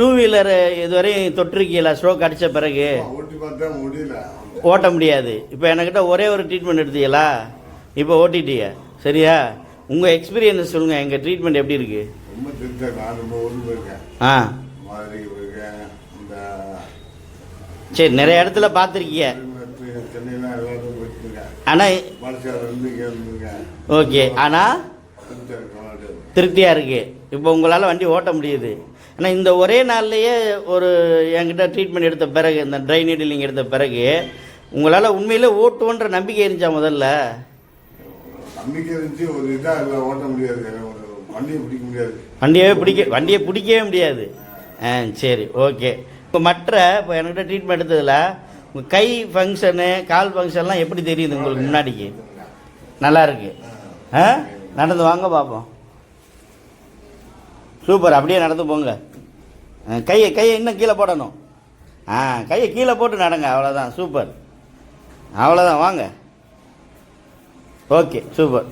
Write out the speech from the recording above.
Two wheeler இதுவரையும் தொட்டிருக்கீங்களா stroke அடித்த பிறகு? ஓட்டி பார்த்தா முடியல, ஓட்ட முடியாது. இப்போ என்கிட்ட ஒரே ஒரு ட்ரீட்மெண்ட் எடுத்தீங்களா, இப்போ ஓட்டிட்டீங்க சரியா? உங்கள் எக்ஸ்பீரியன்ஸ் சொல்லுங்கள், எங்கள் ட்ரீட்மெண்ட் எப்படி இருக்குது? ரொம்ப திருத்த நான் ரொம்ப ஊருக்கு போயிருக்கேன். ஆ மாதிரி போயிருக்கேன். இந்த சரி, நிறைய இடத்துல பார்த்துருக்கீங்க. சென்னையில் எல்லாரும் போயிருக்கேன். ஆனால் மலைச்சாலை வந்து இங்கே இருந்திருக்கேன். ஓகே, ஆனால் திருத்த திருப்தியாக இருக்குது. இப்போ உங்களால் வண்டி ஓட்ட முடியுது. ஆனால் இந்த ஒரே நாள்லையே ஒரு என்கிட்ட ட்ரீட்மெண்ட் எடுத்த பிறகு, இந்த ட்ரை நீடிலிங் எடுத்த பிறகு உங்களால் உண்மையிலே ஓட்டுவோன்ற நம்பிக்கை இருந்துச்சா? முதல்ல நம்பிக்கை இருந்துச்சு. ஒரு இதாக இல்லை, ஓட்ட முடியாது, வண்டியை பிடிக்க முடியாது. வண்டியை பிடிக்கவே முடியாது. ஆ சரி, ஓகே. இப்போ இப்போ என்கிட்ட ட்ரீட்மெண்ட் எடுத்ததில் உங்கள் கை ஃபங்க்ஷனு, கால் ஃபங்க்ஷன்லாம் எப்படி தெரியுது உங்களுக்கு முன்னாடிக்கு? நல்லா இருக்கு. ஆ நடந்து வாங்க பார்ப்போம். சூப்பர், அப்படியே நடந்து போங்க. கையை இன்னும் கீழே போடணும். கையை கீழே போட்டு நடங்க, அவ்வளோதான். சூப்பர், அவ்வளோதான். வாங்க. Okay, super.